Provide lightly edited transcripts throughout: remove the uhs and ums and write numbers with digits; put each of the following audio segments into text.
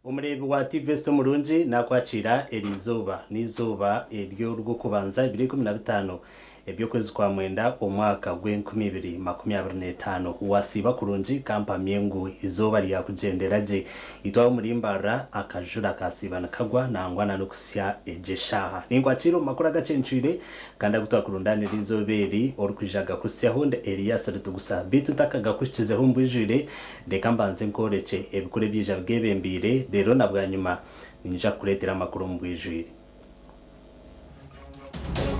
Umurebi wa TV Murungi nakwakira erizuba n'izuba eryo rwo kubanza 2015 ebyo kwezi kwa mwenda omwaka gw'2025 wasiba kurungi kampa myengu izuba lya kugenderaje itwa umurimbara akajura kasibana kagwa nangwana no kusya ejeshaha ninkwakira makuru agacencwire kandi gutwakurundane rizoberi orukwijaga kusya honde Elias Rutugusa bitu takaga kushize humbwijire reka mbanze nkorece ebikore byija bwebembire rero nabwanyuma ninja kuretera makuru mbwijire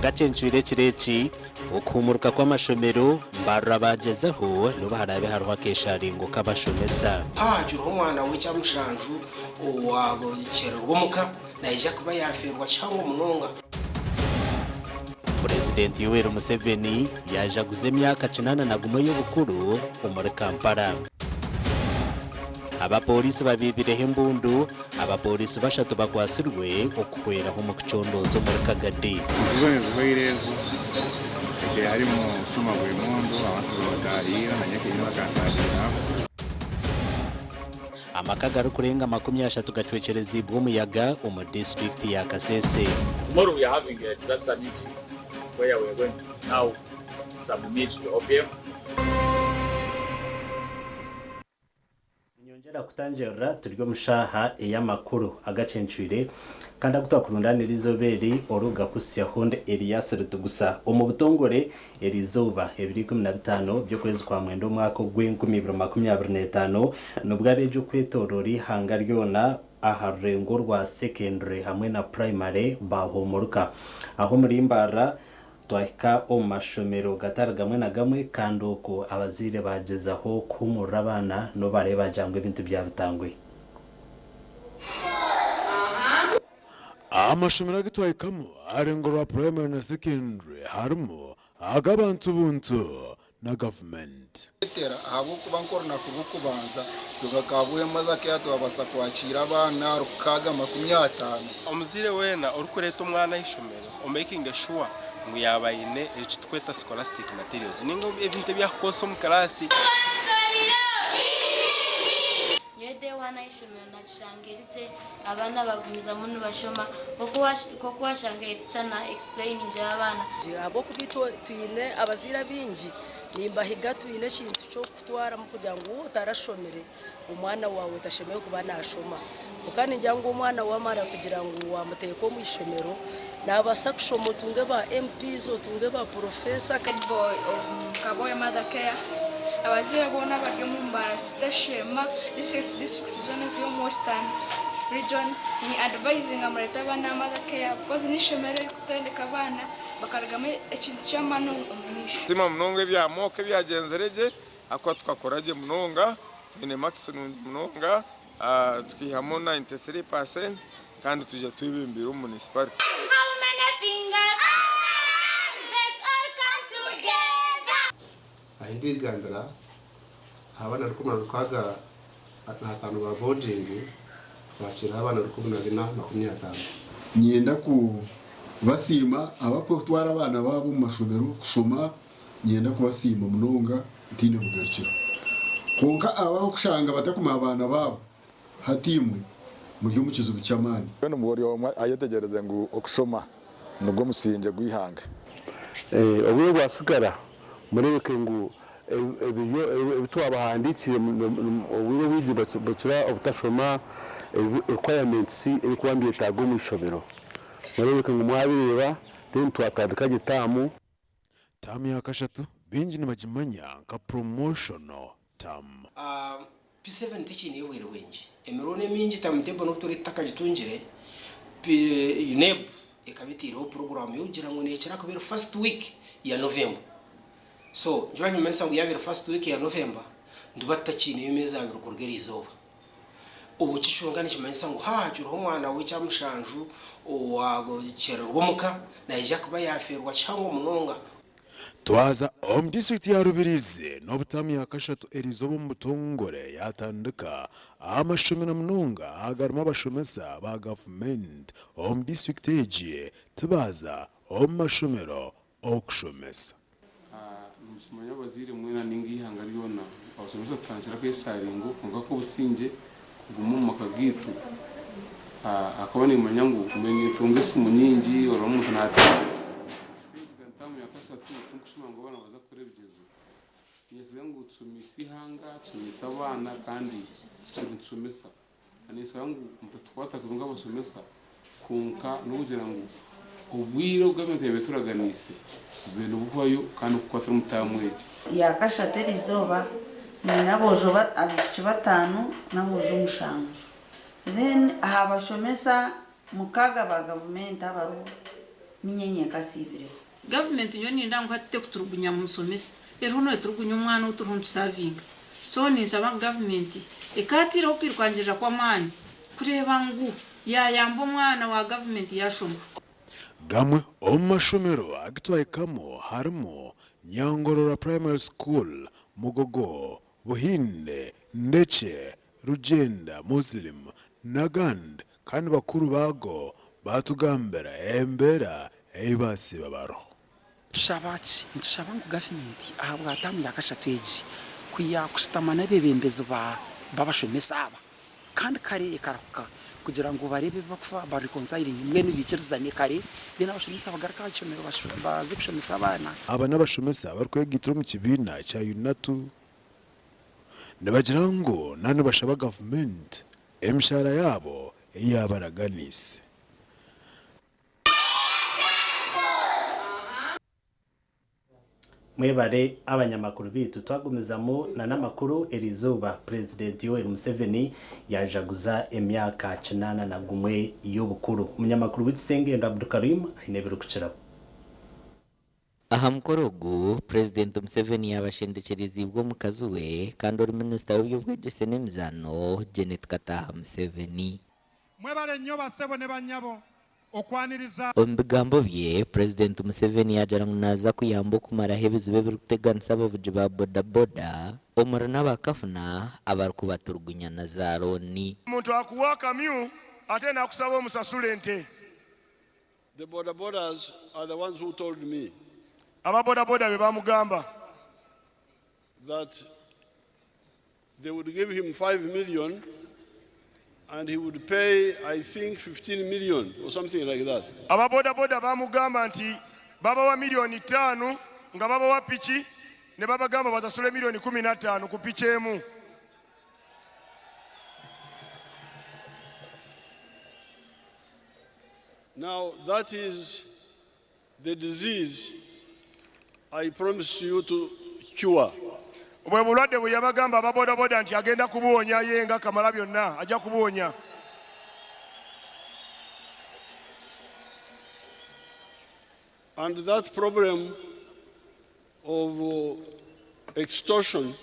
gacencwire kireki okumuruka kw'amashomero mbarra bagezeho no baharabe harwa kesharingo kabashomesa juro umwana w'icyamushanju wagokererwa muka naije kuba yaferwa cyangwa munonga. President Yoweri Museveni yajaguze myaka 9 nagumo y'ubukuru muri Kampala. Abapolisi babibireho imbundu abapolisi bashatu bakwasirwe okukwera ho mu kicondozo muri Kagadi irezo harimo soma buri mundu abantu bagarira nanyakino baganira amakagaro kurenga 30 gacwekerezibwa umuyaga mu district ya Kasese. Tomorrow we are having a disaster meeting where we are going to now submit to OPM. Nyongera kutangira turyo mushaha eyamakuru agacencwire kandi gutwakurundane rizoberi oruga kusya honde Elias Rutugusa mu butongore erizuba 2015 byo kwezi kwa mwendo mwaka gw'2025 nubwo abeje kwetorori hanga ryona aharengo rwa secondary hamwe na primary bahomuruka aho murimbara twahika omashomero gataragamwe na gamwe kandi uko abazire bagezaho kumurabana no bareba jangwe ibintu byabitangwe amashomero agitwahikamo arengo rwa primary na secondary harimo agabantu buntu na government tera abo kuba nkora nafugo kubanza tugakabuye mazake yatwabasa kwakira abana rukaga 50 omuzire wena urukureta umwana y'ishomero making sure ngo yabayine ecitweta scholastic materials ningo ebintu byakoso mu class yede wana ishomero na shangirije abana bagumiza muntu bashoma koko washangirije cyana explaining je abana abo kubito tuyine abazira bingi nimba higa tuyine kintu cyo kutwara mu kugira ngo utarashomere umwana wawe tashemeye kuba nashoma ukani njyango umwana wamara kugira ngo wamuteye ko mu ishomero nabasa kushomo tunge ba MPs tunge ba professor boy kaboye madakaya abazira bona baryo mu mbara stashema district zones yo Western region ni advising amreta bana madakaya because ni shomere kutendeka bana bakaragame ekintu cy'amano umunisho tima munonga byamoke byagenzereje akwa twakoraje munonga twine maximum munonga twihamo 93% kandi tuje tubimbira municipality. Ahindigandara abana rukumuna rukaga natanu ba boarding twakira abana rukumuna 50 nyenda ku basima abako twara abana babo mu mashomero kushoma nyenda kubasima munonga ntine bugarukiro konka abaho kushanga batakuma abana babo hatimwe mu gihugu kizubu cy'amani bene umugore ayetegereze ngo okushoma nubwo musinje gwihanga obuye bwasigara mureke ngo ebitwa abahandikiye obuye widi bacura obutashoma requirements ebikwambiye tago mu ishobero mureke ngo mwabireba then twatandika gitamu tamu ya kashatu bingi ni majimanya ka promotional tam P7 tichini yewere wenji emirone mingi tamutebo no turi takagitungire UNEB ekabitiriho program yogira ngo nekira kubera first week ya November. So njwanye mensa ngo yabira first week ya November ndubata chini yemeza birukorgera izoba ubu kicungana kimensa ngo hajuro umwana w'icyamushanju wagokererwa muka naije kuba yaferwa cyangwa munonga twaza district ya Rubirizi no butamu ya kashatu erizobo mu butongore yatandika amashomero munonga agaruma abashomesa ba government district eje tubaza mashomero okushomesa umuyobozi mwena ningi hanga ryona abashomesa twanchira kwesaringo ngo ko businje gumu makagitu akaba ni manyangu mwenye fungesi munyingi ora umuntu natanga kantamu yakasatu tunkushima ngo bana baza kurebyezo yesiga ngo tsumisi hanga tsumisa abana kandi cyo tsumisa anisa ngo mutatwata kunga basomesa kunka no kugira ngo ubwiro bw'abantu beturaganise ibintu bukwayo kandi kukwatira mutamweje yakashatera izoba ni nabojo abici batanu nabojo umushanju then abashomesa mukaga ba government abaru ninyenye kasibire government yo ni ndango hatte kuturugunya musomesa rero no turugunya umwana uturuntu saving so ni saba government ekatira okirwanjira kwa mani kureba ngu yayamba umwana wa government yashoma gamwe omashomero agitwaikamo harimo Nyangorora Primary School, Mugogo, Buhinde, Ndece, Rugenda, Muslim, Nagand, kandi bakuru bago batugambera embera ebasi babaro. Tushabachi, tushabangu government ahabwa atamu yakashatweji kuya kushitamana bebembezo babashomesa aba kandi kare karakuka kugira ngo barebe bakfa ba reconciling imwe n'ibikiruzane kare dena bashomesa bagaraka cyomero baze kushomesa abana aba n'abashomesa barkwegitira mu kibina cya UNATU ndabagira ngo nane bashaba government emshara yabo eyabaraganise mwebare abanyamakuru bitu twagumizamo na namakuru Elizuba President Yoweri Museveni yajaguza emyaka 81 y'obukuru umunyamakuru w'Itsengendo Abdukarim ainebero kucira aha mukorogo President Museveni yabashendekeriza ibwo mukazuwe kandi uri Minister w'Ubwegese n'Emizano Janet Kataha Museveni mwebare nnyo basebo ne banyabo okwaniriza ombigambo bye President Museveni yajaranga naza kuyamba kumara hebizibe biruteganisa abavuji ba boda omara n'abakafuna abarikubaturgunya na zaroni umuntu akuwa kamyu ate nakusaba omusasule ente. The bodas are the ones who told me ababoda be bamugamba that they would give him 5 million and he would pay, I think, 15 million or something like that. Ababoda bamugamba nti baba wa milioni 5 nga baba wa pichi ne baba gamba bazasule milioni 15 ku pichi emu. Now that is the disease I promise you to cure. Bwe bulwadde bwe yabagamba ababoda nti agenda kubuwonya yenga kamala byonna ajja kubuwonya. And that problem of extortion,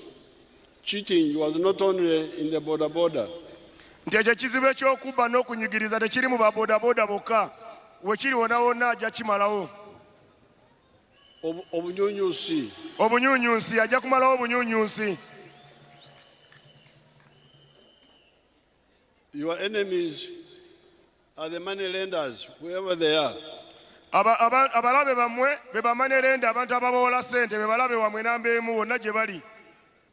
cheating was not only in the boda. Nti ekyo kizibu eky'okubba n'okunyigiriza tekiri mu baboda bokka wekiri wona ajja kimalawo. Obunyunyusi ajja kumalawo obunyunyusi. Your enemies are the money lenders, wherever they are. Abalabe bamwe be money lender, abantu ababawola sente be balabe wamwe nambeemu wonna gye bali.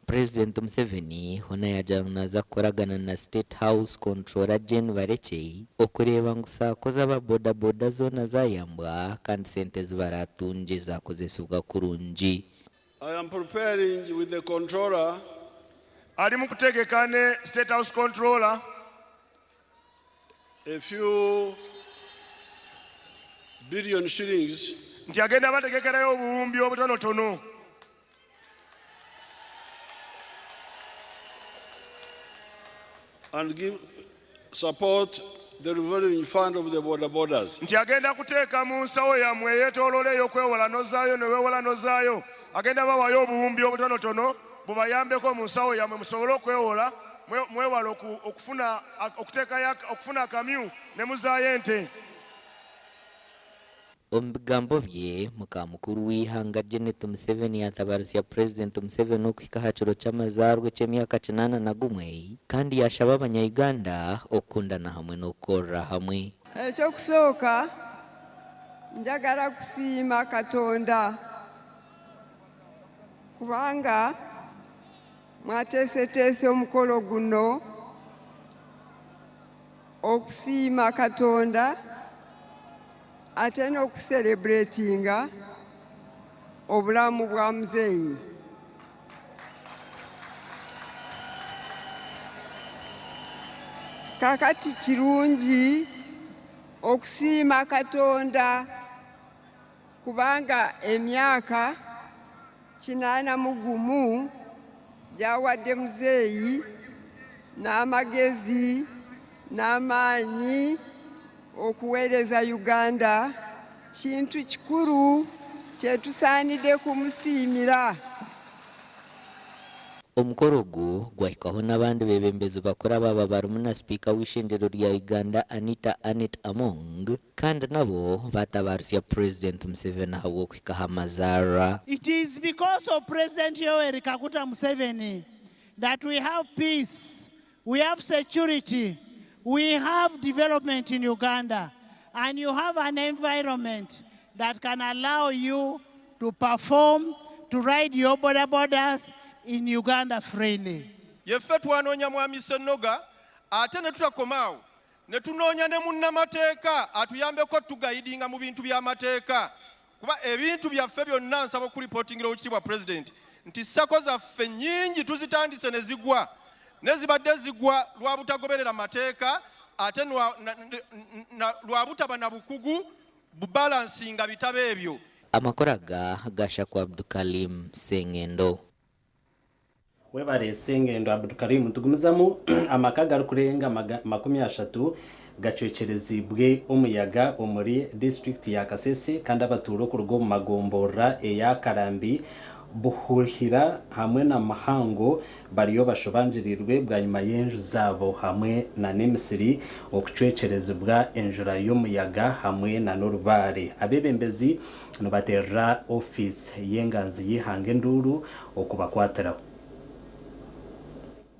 President Museveni hona yajaranga koragana na State House Controller Jane Varechei okureba ngusakoza aba boda zona zayambwa kandi sente zibaratunje zakozesebwa kurungi. I am preparing with the controller ali mukutegeka ne State House Controller a few billion shillings nti agenda bategekerayo obuwumbi obutonotono and give support the revolving fund of the bodas. Nti agenda kuteeka mu nsawo yammwe yeetooloola ey'okwewola nozaayo ne weewola nozaayo agenda bawayo obuwumbi obutonotono bubayambeko mu nsawo yammwe musobole okwewola mwewala okufuna akamyu ne muzaayo ente. Ombigambo bye mukamukuru w'ihanga Janet Museveni yatabarusya President Museveni okuhika haciro cy'amazarwe cy'emyaka 81 kandi yashaba abanyayuganda okundana hamwe n'okorra hamwe. Ekyokusooka njagala kusiima Katonda kubanga mwateeseteese omukolo guno okusiima Katonda ate n'okucelebratinga obulamu bwa muzeeyi. Kakati kirungi okusiima Katonda kubanga emyaka 81 gyawadde muzeeyi n'amagezi n'amaanyi okuweereza Uganda, kintu kikuru kyetusaanidde kumusiimira. Omukoro ogu gwahikaho n'abandi bebembezi bakora baba barimu na Speaker w'ishendero rya Uganda Anita Anet Among kandi nabo batabarusiya President Museveni habw'okuhikaho amazaara. It is because of President Yoweri Kaguta Museveni that we have peace, we have security, we have development in Uganda, and you have an environment that can allow you to perform, to ride your borders in Uganda freely. Yeffe twanoonya mwami Ssennoga ate ne tutakomaawo ne tunoonya ne munnamateeka atuyambeko tugayidinga mu bintu by'amateeka kuba ebintu byaffe byonna nsaba okulipootingira Oweekitiibwa President nti ssako zaffe nnyingi tuzitandise ne zigwa ne zibadde zigwa lwa butagoberera mateeka ate lwa butaba na bukugu bubalansinga bitabo ebyo. Amakora gasha kwa Abdukalim Sengendo. Webare Sengendo Abdukalim tugumizamu amaka garukurenga 30 gacwecerezibwe umuyaga omuri district ya Kasese kandi abaturo ku rugo mu magombora eya Karambi buhurira hamwe na mahango bariyo bashobanjirirwe bwa nyuma y'enju zabo hamwe na nemisiri okucwecerezibwa enjura y'umuyaga hamwe na norubare. Abebembezi nubaterra office yenganzi yihange nduru okubakwatira.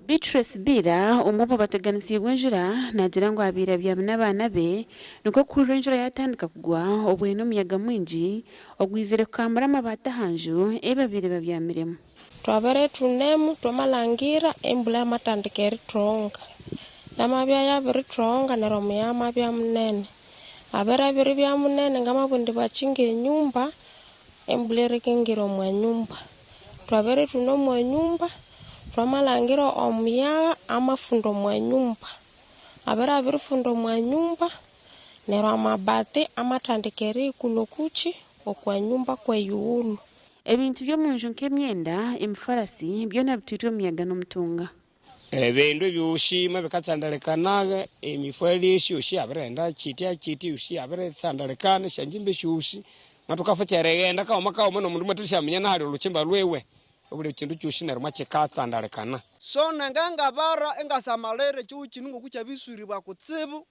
Beatrice Bira umupo bateganisibwa enjura nagira ngo abira bya n'abana be nuko kuri enjura yatandika kugwa obweno umuyaga mwingi ogwizere kukambara amabata hanju ebabire babyamiremo. Twabere tunemu twamalangirira embula amatandika eritronga namabya yabiri tronga nero muyama bya munene abera biri bya munene ngamabundi bachinga enyumba embula erikengira mu nyumba twabere tuno mu nyumba twamalangira omuyaga amafundo mu nyumba abera biri fundo mu nyumba nero amabati amatandika erikulokuchi okwa nyumba kwa yuulu. Ebintu byo munju nk'emyenda emifarasi byona bititwe omuyaga n'omutunga. Ebintu byushima bikatsandalekana emifweli shushi abrenda chiti ushi abre tsandalekana shanjimbe shushi matukafucheregenda ka omaka omono mundu mwatishamenya na hali oluchimba lwewe obule kintu cyushi na rumache katsandalekana so nanganga bara engasamalere cyukinungu kucha bisuribwa kutsibu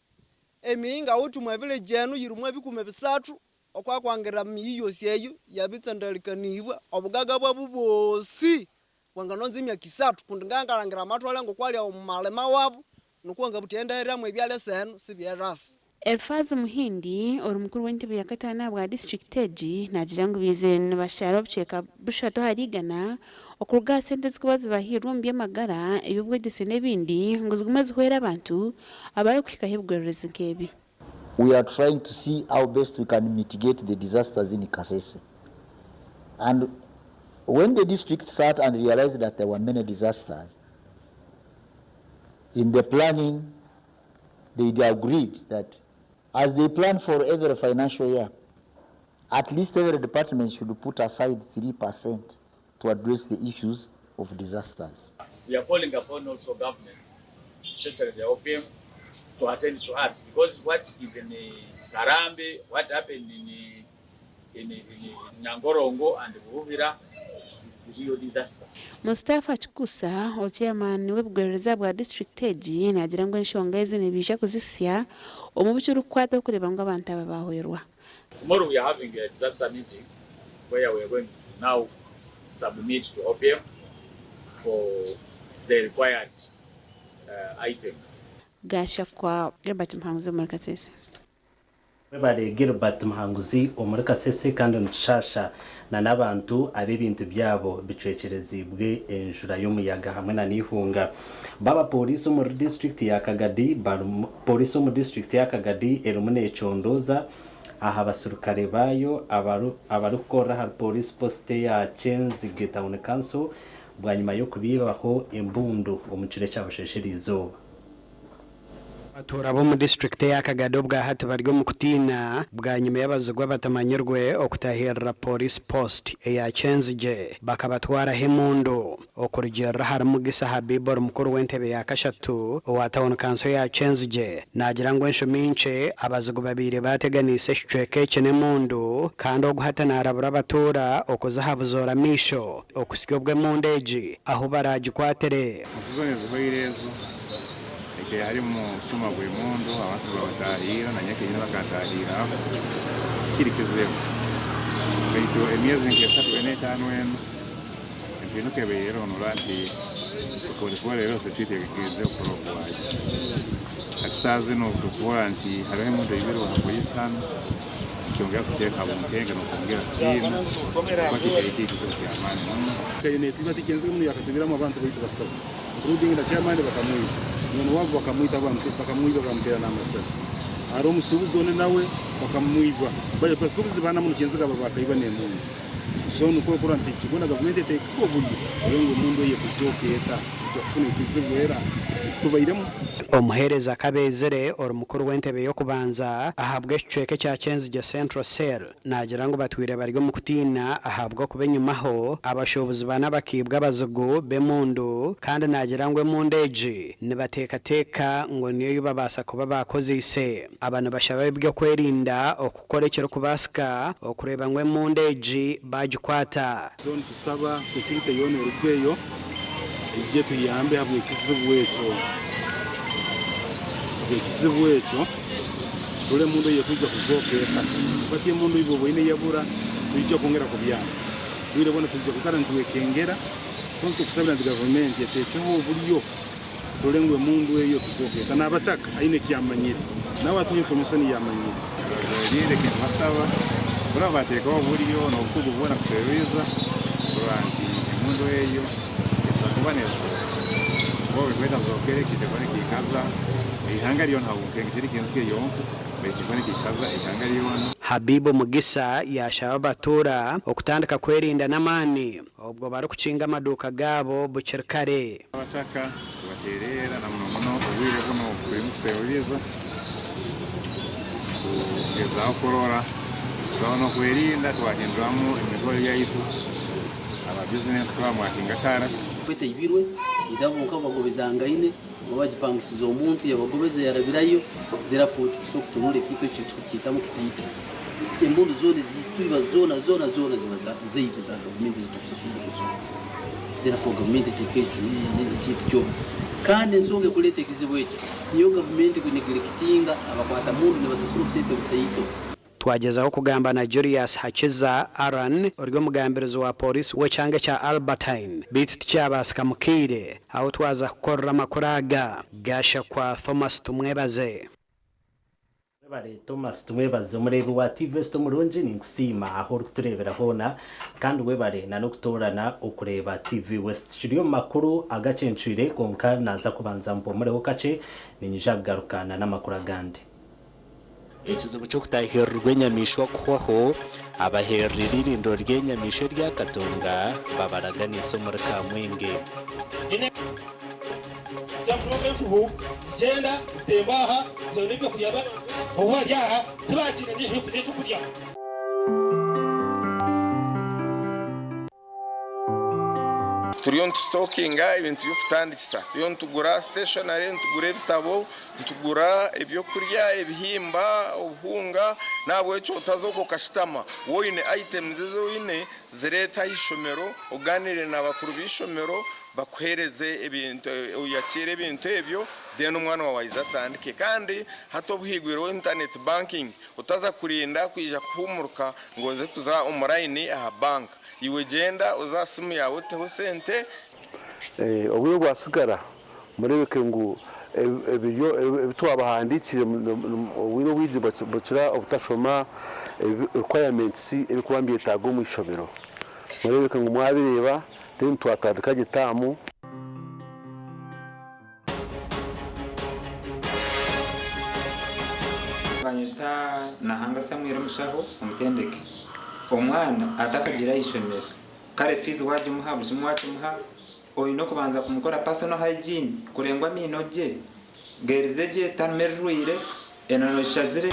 emiinga utumwe village yenu yirumwe bikume bisatu okwakwangira miyo syeyo yabitsandalikaniwa obugaga bwa bubosi wanganonzi mya kisatu kundingangalangira amatwala ngokwali omumalema wabo nukwanga butendaira mu ebyale senu sibyerasi. Elfaz Muhindi orumukuru w'intebe ya katana bwa district eji nagirango bize nabashara obcheka bushato harigana okuruga sente zikubazi bahirumbi amagara ebibwegese nebindi ngo ziguma zihwera abantu abaye kwikahebwereza nkebi. We are trying to see how best we can mitigate the disasters in Kasese. And when the district sat and realized that there were many disasters, in the planning, they agreed that as they plan for every financial year, at least every department should put aside 3% to address the issues of disasters. We are calling upon also government, especially the OPM, to attend to us, because what is in Karambe, what happened in Nyangorongo and Buhubira is real disaster. Mustafa Chikusa, chairman w'ubwereza bwa district eji nagira ngo nshongeze nibisha kuzisya omubuchuru kwata kurebanga abantu abahwerwa. Tomorrow we are having a disaster meeting where we are going to now submit to OPM for the required items. Gasha kwa Robert Mpanguzi muri Kasese. Bari Gilbert Muhanguzi omurika sese kandi ntushasha na nabantu ab'ibintu byabo bicekerezibwe enjura y'umuyaga hamwe na nihunga baba polisi mu district ya Kagadi polisi mu district ya Kagadi erumune chondoza aha basurukare bayo abarukora har police poste ya Chenzige Town Council bwanyuma yo kubibaho imbundu omucire cyabashesherizo atora bo mu district ya Kagado bwa hati baryo mu kutina bwa nyuma y'abazugwa batamanyirwe okutahirira police post ya Chenzige bakabatwara hemundo okurigera harimo gisa Habibor mukuru w'entebe ya kashatu wa Town Council ya Chenzige nagira ngo enshuminche abazugwa babiri bateganise shweke chene mundo kandi oguhatana arabura batora okuzahabuzora misho okusikobwe mundeji aho baragikwatere que harimo suma buri mundo abantu babatahira na nyake nyine bakatahira kirikizeo kaito emyezi nkesatu ene tano en mpino ke bero nurati ko de fuera rero se tite kizeo prowaje atsaze no tukuanti harimo de ibiro hapoyisana kiongea kuteka bunkenga no kuongea kino kwa kiti cyo amani kayene tibati kenze mu yakatubira mu bantu bitu basaba rudingi na chairman bakamuyi umuntu wabo bakamwita bakamwiba bamutera n'amasasi ari umusubizo ne nawe bakamwiba baje pasubizi bana mu kenze gaba bakayiba ne muntu so nuko kuranti kibona government ete ko buri ngo umuntu ye kuzoketa kufuna ikizibwera tubayiremo omuhereza kabezere or mukuru w'entebe yo kubanza ahabwe cweke cya Chenzige Central Cell nagira ngo batwire baryo mu kutina ahabwa kubenyumaho abashobozi bana bakibwa bazugu bemundu kandi nagira ngo mundeji nibatekateka ngo niyo yubabasa kuba bakoze ise abantu bashabaye byo kwerinda okukorekera kubasika okureba ngo mundeji bagikwata so tusaba security yone rukweyo ije tuyambe hamwe kizibwecho ekizibwecho dole mundu yekuja kuzoketa batie mundu ibo boine yabura tujja kongera kubyana bire bona tujja kukara ntwekengera sonto kusabira ndi government yetekeho buliyo dole ngwe mundu eyo kuzoketa nabataka aine kyamanyire nawe atu information yamanyire rire ke basaba bora bateka buliyo no kububona kuserviza kuranti mundu eyo esakubaneza bobe kweta zokere kitebone kikaza ihangariyo ntawo kengitiri kenzike yo bekibone kikaza ihangariyo Habibu Mugisa yashaba batura okutandika kwerinda namani obwo bari kucinga amaduka gabo bucirkare abataka baterera na muno ubwire kuno kuri muserviza kugeza korora no kwerinda twahinduramo imigori yaitu aba business kwa mwakinga kara kwete ibirwe idabuka bagobezanga ine mubagipangisiza omuntu yabagobeze yarabirayo therefore tisoko tunure kito kitamo kitaipa emundu zone zituiba zona zibaza zeitu za government zitukusasura kuso therefore government tekechi ikitu cyo kandi nzonge kulete kizibwecho niyo government kunigirikitinga abakwata mundu nebasasura kusete kutaito twagezaho kugamba na Julius Hachiza Aran urwo mugambirizo wa police w'ecyange cya Albertine bitu cyabasika mukire aho twaza kukorera makuraga gasha kwa Thomas tumwebaze bare Thomas tumwebaze murebi wa TV sto murunji ni kusima aho turebera hona kandi webare na no kutorana ukureba TV West studio makuru agacencwire konka naza kubanza mpo mureho kace ni nyijagarukana n'amakuru agande ikizubu cyo kutahirwa nyamishwa kwaho abaheririndo ry'enyamisho rya Katonga babaraga n'isomo Kamwenge jamproge fubu zigenda zitembaha zoneka kuyaba obwajaha tubakire ndihe kujya kurya turiyo ntstokinga ibintu byo kutandikisa turiyo ntugura stationery ntugura ibitabo ntugura ibyo kurya ibihimba ubuhunga nabwo cyo utazoko kashitama woine items zo wine zireta y'ishomero uganire n'abakuru b'ishomero bakuhereze ibintu uyakire ibintu ebyo then umwana wawe izatandike kandi hato buhigwiro internet banking utaza kurinda kwija kuhumuruka ngo ze kuza online aha bank iwe genda uzasimu yawe teho sente obuyo bwasigara murebe ngo ebyo twabahandikire wino widi bacira obutashoma requirements ebikubambiye tago mu ishomero murebeka ngo mwabireba then twatandika gitamu banyita nahanga Samuel Mushaho umutendeke omwana atakagira ishomero kare fees waje muha busumwaje muha oyino kubanza kumukora personal hygiene kurengwa minoje gerizeje tanmerruire enono shazire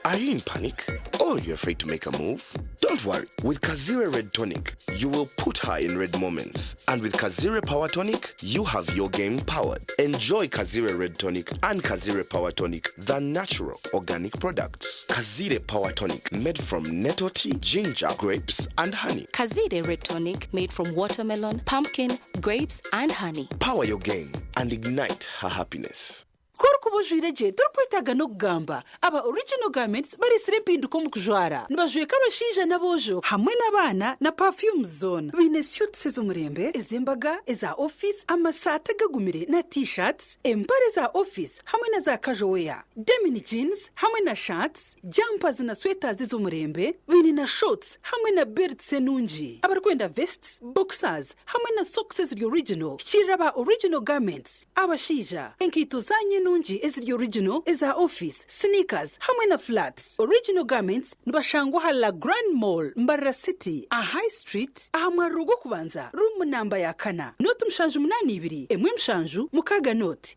Are you in panic? Or you're afraid to make a move? Don't worry. With Kazire Red Tonic, you will put her in red moments. And with Kazire Power Tonic, you have your game powered. Enjoy Kazire Red Tonic and Kazire Power Tonic, the natural organic products. Kazire Power Tonic, made from nettle tea, ginger, grapes, and honey. Kazire Red Tonic, made from watermelon, pumpkin, grapes, and honey. Power your game and ignite her happiness. Kurukubujwire je turkwitaga no kugamba aba original garments bari sirempinduko mu kujwara nibajweka abashija nabojo hamwe n'abana na perfume zone bine suits z'umurembe ezembaga eza office amasata gagumire na t-shirts empare za office hamwe na za casual wear denim jeans hamwe na shirts jumpers na sweaters z'umurembe bine na shorts hamwe na belts enunji abarkwenda vests boxers hamwe na socks original chiraba original garments abashija enkito zanye nunji eziri original eza office sneakers hamwe na flats original garments nibashangwa hala Grand Mall Mbarara City a High Street ahamwa rugo kubanza room namba ya kana note mshanju 82 emwe mshanju mukaga note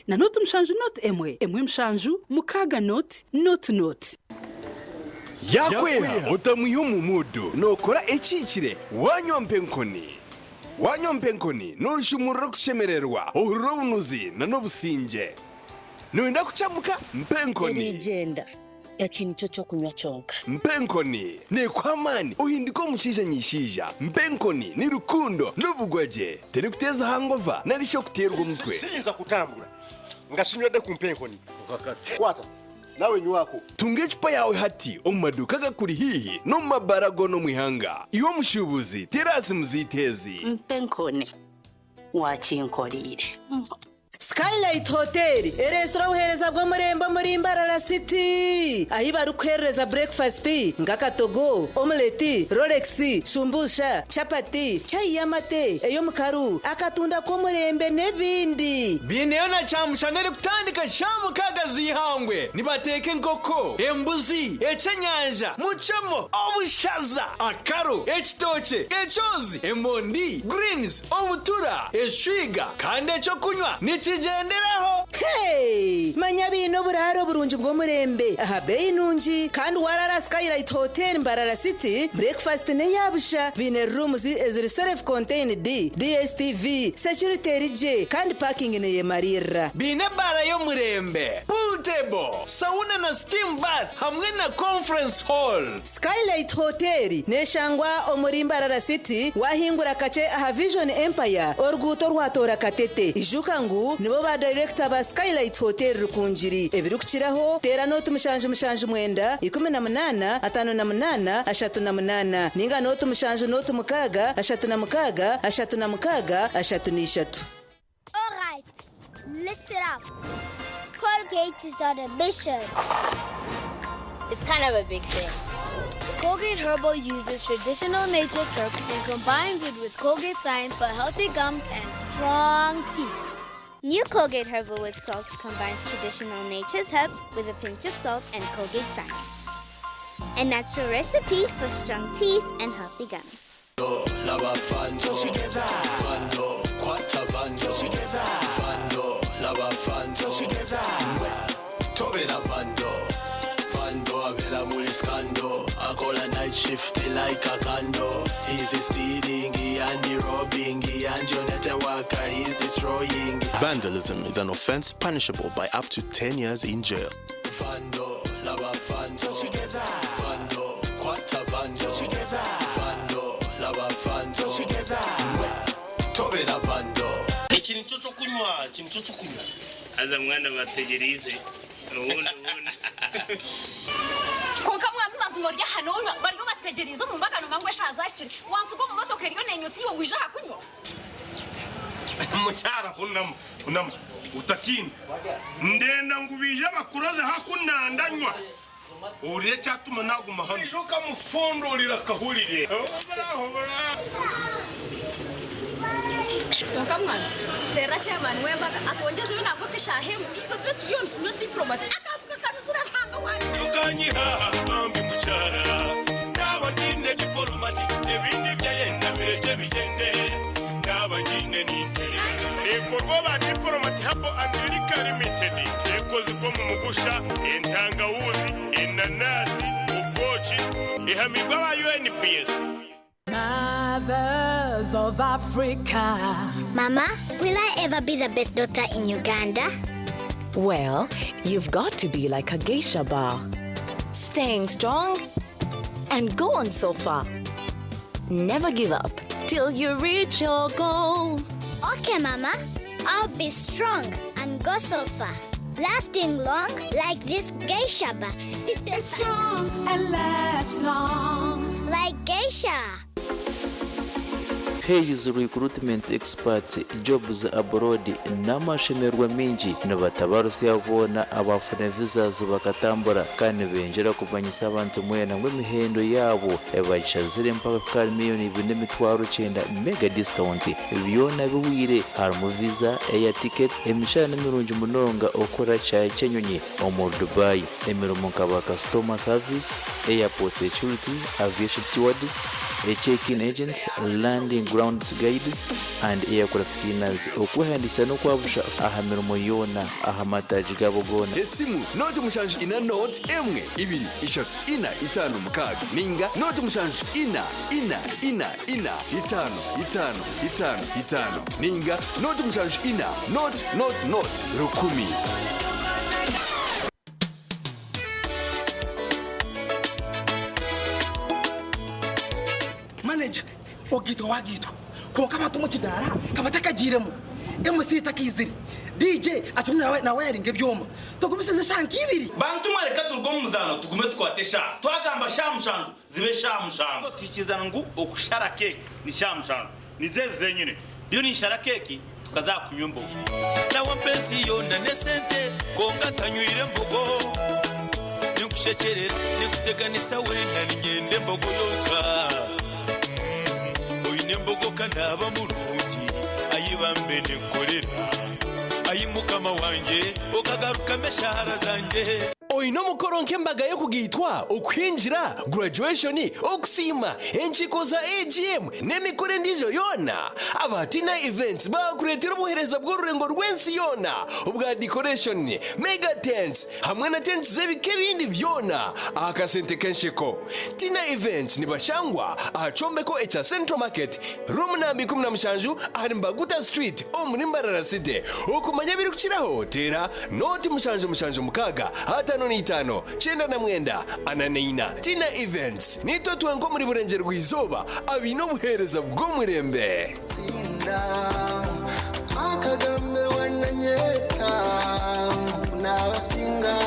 na note mshanju note emwe mshanju mukaga note yakweha utamuyo mu mudu nokora ekikire wanyompenkoni nushumurro kushemererwa urubunuzi na nobusinje nuenda kuchamuka mpenkoni igenda yakintu cyo kunywa cyonka mpenkoni ne kwamani uhindiko mushija nyishija mpenkoni ni rukundo n'ubugwaje teri kuteza hangova narisho kuterwa umutwe sinza kutambura ngashimyode ku mpenkoni ukakase kwata nawe nywako tunge icupa yawe hati omumaduka gakuri hihi no mabarago no mwihanga iwo mushubuzi terasi muzitezi mpenkoni wakinkorire Skylight Hotel, restaurant uhereza bwo murembo muri Mbarara City. Ahi barukereza breakfast, ngakatogo, omelette, Rolex, shumbusha, chapati, chai yamate, eyo mukaru, akatunda ko murembe nebindi. Bineona chamushanere kutandika shamu kagazi hangwe. Nibateke nkoko, embuzi, echenyanja, muchamo, obushaza, akaru, ekitoche, echozi, emondi, greens, obutura, eshwiga, kande cyo kunywa. Nichigenderaho. Hey, manya bino buraro burunji bwo murembe. Aha bei nunji kandi warara Skylight Hotel Mbarara City. Breakfast ne yabusha bine rooms eziri self contained DSTV security rije kandi parking ne yemarira. Bine bara yo murembe. Pool table, sauna na steam bath hamwe na conference hall. Skylight Hotel ne shangwa omuri Mbarara City wahingura kace aha Vision Empire orguto rwatora katete. Ijukangu nibo ba director ba Skylight Hotel rukunjiri ebirukiraho tera note mushanju mwenda 18 58 38 ninga note mushanju note mukaga 36 36. All right, listen up. Colgate is on a mission. It's kind of a big thing. Colgate Herbal uses traditional nature's herbs and combines it with Colgate Science for healthy gums and strong teeth. New Colgate Herbal with Salt combines traditional nature's herbs with a pinch of salt and Colgate Science. A natural recipe for strong teeth and healthy gums. Akola night shift like a condo. He's stealing and robbing and your network he's destroying. Vandalism is an offense punishable by up to 10 years in jail. Vando, lava vando, vando, quata vando, vando, lava vando, tobera vando. kunywa kintu cyo kunywa aza mwana bategerize ubundi konka mwami mazumo rya hano bariyo bategerize mu mbagano mangwe shazakire wansugo mu motoka riyo nenyusi yo ngwija hakunywa mucyara unama utatinda ndenda ngubije bakuroze hakunandanywa uriye cyatuma naguma hano ejo kamufundurira kahurire Kamwana tera chairman wembaga atongeze binango kishahemu ito twe tuyo ntumyo diplomat akatuka kanusira hanga wanje tukanyiha bambi mucyara n'abagine diplomat ebindi byayenda bireje bigende n'abagine n'intere ekorwa ba diplomat habo America Limited ekoze ko mu mugusha entangawuzi inanasi ukochi ihamigwa ba UNPS. Mothers of Africa. Mama, will I ever be the best doctor in Uganda? Well, you've got to be like a geisha bar. Staying strong and go on so far. Never give up till you reach your goal. Okay, Mama. I'll be strong and go so far. Lasting long like this geisha bar. Strong and last long. Like geisha. Hayes recruitment experts jobs abroad n'amashemerwa menshi n'abatabarusi yabona abafuna visas bakatambura kandi benjera kubanyisa abantu mwena ngw'imihendo yabo ebashazire mpaka kwa miliyoni 2.9 mega discount byona biwire harimo visa air ticket emishana mirungi munonga okora cya Kenyonyi omu Dubai emirumo nkaba customer service airport security aviation stewards check-in agents landing grounds guides and aircraft cleaners okuhandisa no kwabusha aha mirimo yona aha mataji gabogona esimu noti mushanju ina note emwe ibiri ishatu ina itanu mukaga ninga noti mushanju ina itanu ninga noti mushanju ina not rukumi. Manager ogito wagito konka batu mu kidara kabatakagiremo MC takiziri DJ achumwe na wiring ebyoma tugumisize shanki ibiri bantu mareka turgo muzano tugume twatesha twagamba shamushanju zibe shamushanju tikizana ngu okushara cake ni shamushanju nizeze nyine byo ni shara cake tukazakunywa mbogo na wapenzi yona nesente konga tanywire mbogo nikushekerera nikuteganisa wenda nigende mbogo yoka nembogo kanaba mulungi ayibambe nekorera ayimukama wanje okagaruka meshahara zanje oyino mukoronke mbaga yo kugitwa okwinjira graduation okusima enchiko za AGM nemikore ndijo yona abatina events bakuretera obuhereza bw'orurengo rwensi yona ubwa decoration mega tents hamwe na tents zebike bindi byona akasente kenshiko tina events nibashangwa achombeko echa Central Market room number 17 ari Mbaguta Street omurimbarara city okumanya biri kukiraho tera noti mushanju mukaga hata noni itano chenda na mwenda ananeina tina events nito twenko muri burenge rwizoba abino buhereza bw'umurembe akagambe wananyeta nabasinga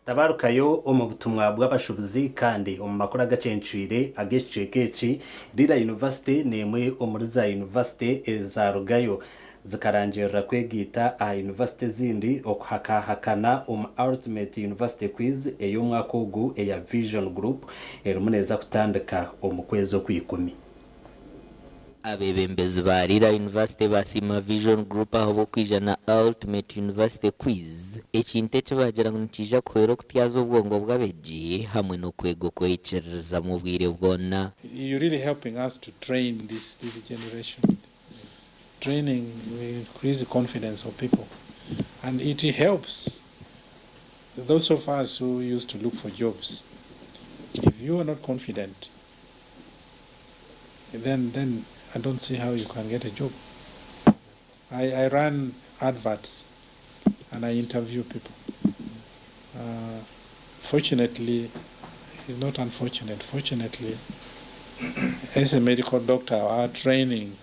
tabarukayo omu butumwa bw'abashubuzi kandi omu makuru agacencwire agecekeci Lira University nemwe omuriza University ezarugayo zikarangirira kwegita aha university zindi okuhakahakana Ultimate University Quiz ey'omwaka ogu eya Vision Group erimuneza kutandika omu kwezi okw'ikumi. Abebembezi ba Lira University basima Vision Group aho bokwijana Ultimate University Quiz ekintu ekibagira ngo nikija kuhera okutyaza obwongo bw'abeegi hamwe n'okwega okwekyereza mu bwire bwonna. You're really helping us to train this generation. Training will increase the confidence of people, and it helps those of us who used to look for jobs. If you are not confident, then I don't see how you can get a job. I run adverts and I interview people. Fortunately, it's not unfortunate. Fortunately, as a medical doctor, our training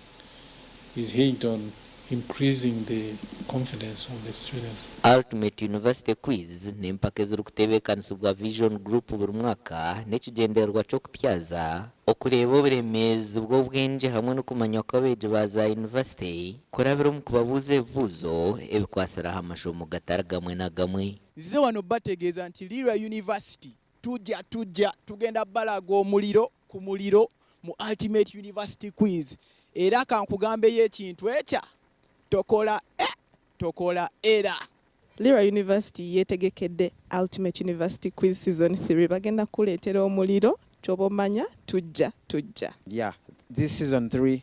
is hinged on increasing the confidence of the students. Ultimate University Quiz ni mpaka eziri kutebeekanisibwa Vision Group buri mwaka n'ekigendererwa ky'okutyaza okureba oburemeezi bw'obwengye hamwe n'okumanya kw'abeegi baza university kurabira omu kubabuuza ebibuuzo ebikwasira aha mashomo gatari gamwe na gamwe. Nzize wano bategeeza nti Lira University tujja tugenda balaga omuliro ku muliro mu Ultimate University Quiz era kankugambeyo ekintu ekya tokola era. Lira University yetegekedde Ultimate University Quiz Season 3 bagenda kuleetera omuliro ky'obomanya tujja. Yeah, this Season 3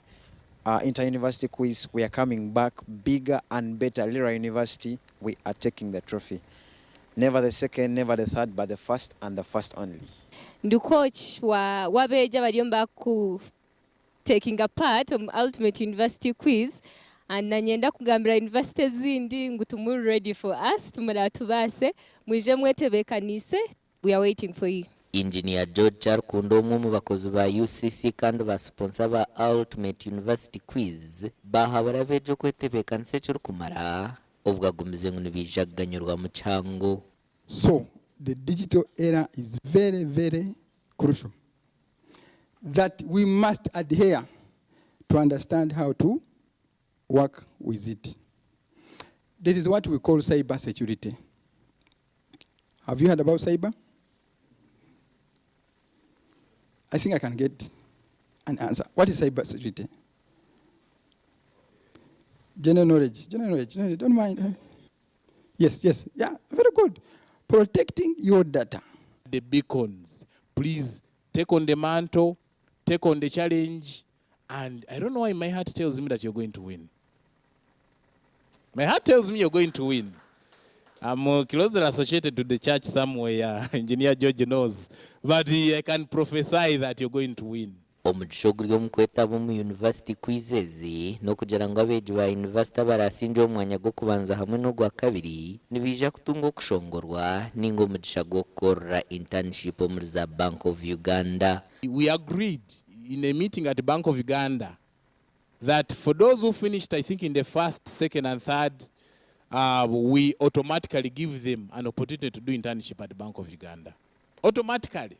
inter-university quiz, we are coming back bigger and better. Lira University, we are taking the trophy. Never the second, never the third, but the first and the first only. Ndu coach wa wabeja baliomba ku taking a part of Ultimate University Quiz and nanyenda kugambira university zindi ngutumu ready for us tumara tubase mwije mwetebekanise. We are waiting for you. Engineer George Charkundo umwe mu bakozi ba UCC kandi ba sponsor ba Ultimate University Quiz bahabara bejo kwetebekanise cyo kumara obwagumize ngo nibijaganyurwa mu cyango. So the digital era is very, very crucial that we must adhere to understand how to work with it. That is what we call cyber security. Have you heard about cyber? I think I can get an answer. What is cyber security? General knowledge, don't mind. Yes, yeah, very good. Protecting your data. The beacons, please take on the mantle, take on the challenge, and I don't know why my heart tells me that you're going to win. My heart tells me you're going to win. I'm closely associated to the church somewhere, Engineer George knows, but I can prophesy that you're going to win. Omugisho guri omukwetaba mu university quizzes no kugira ngo abeegi ba university barasinja omwanya gwo kubanza hamwe n'ogwa kabiri nibija kutunga okushongorwa ninga omugisha gwo kukorera internship omuri za Bank of Uganda. We agreed in a meeting at Bank of Uganda that for those who finished, I think in the first, second and third, we automatically give them an opportunity to do internship at the Bank of Uganda. Automatically.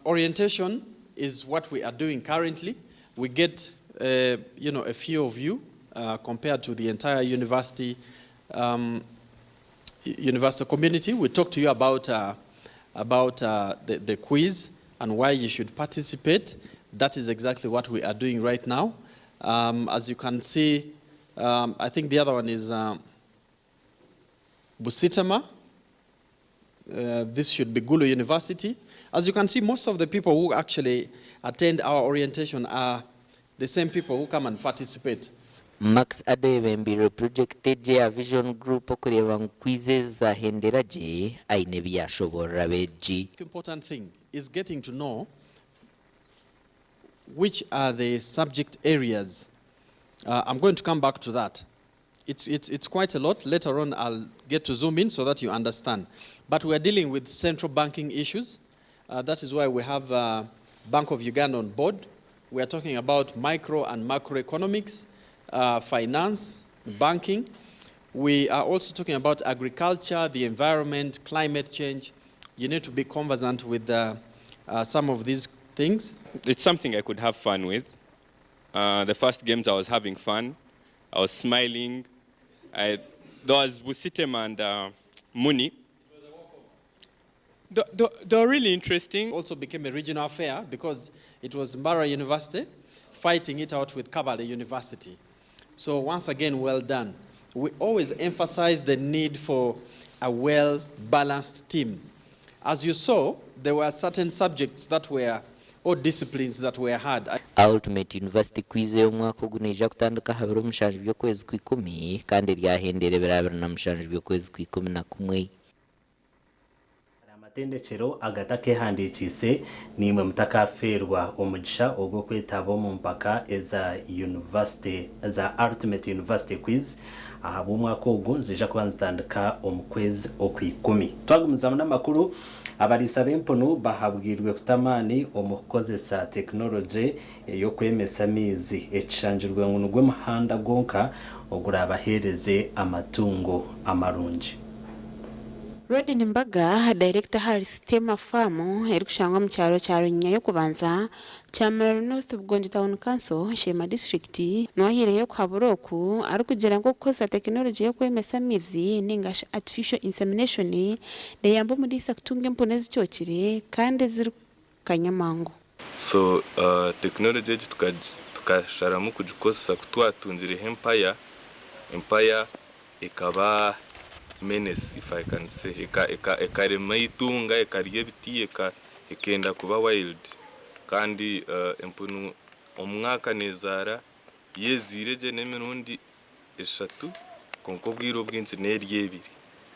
Orientation is what we are doing currently. We get, a few of you compared to the entire university community. We talk to you about the quiz and why you should participate. That is exactly what we are doing right now. As you can see, I think the other one is Busitama. This should be Gulu University. As you can see, most of the people who actually attend our orientation are the same people who come and participate. Max Adebembiro projected a Vision Group okureba quizzes za henderaje aine byashobora beji. The important thing is getting to know which are the subject areas. I'm going to come back to that. It's quite a lot. Later on, I'll get to zoom in so that you understand. But we're dealing with central banking issues. That is why we have Bank of Uganda on board. We are talking about micro and macroeconomics, finance, banking. We are also talking about agriculture, the environment, climate change. You need to be conversant with some of these things. It's something I could have fun with. The first games I was having fun. I was smiling. There was Busitem and Muni. They were really interesting. Also became a regional affair because it was Mbara University fighting it out with Kabale University. So once again, well done. We always emphasize the need for a well-balanced team. As you saw, there were certain subjects that were, or disciplines that were hard. Ultimate University Quiz y'omwaka oguneija kutandika habiri omushanju by'okwezi kw'ikumi kandi ryahendere birabiri na mushanju by'okwezi kw'ikumi na kumwe. amatendekero agatake handikise nimwe mutakaferwa omugisha ogwo kwetaba mu mpaka eza university za ultimate university quiz aha umwaka ogwo zija kuba zitandika omukwezi okwikumi twagumiza n'amakuru abalisa b'empono bahabwirwe kutamani omukozesa technology yo kwemesa mizi ekishanjirwe ngunugwe muhanda gonka ogura abahereze amatungo amarungi. Rodi Nimbaga, Director Harris Tema Farm, erikushangwa mu cyaro cya Runyinya yo kubanza Chamara North Bugondi Town Council, Shema District, nohireye ku Haburoku, ari kugira ngo gukoza technology yo kwemesa mizi ningasha artificial insemination ne yambo muri sakutunga empone zicyokire kandi ziri kanyamango. So technology tukasharamu kujikosa kutwatunzire empire ikaba menace, if I can say, ekarema itunga ekarye biti ekenda kuba wild kandi empunu omwaka nezara yezireje n'emirundi eshatu konko bwiro bwinshi n'eryebiri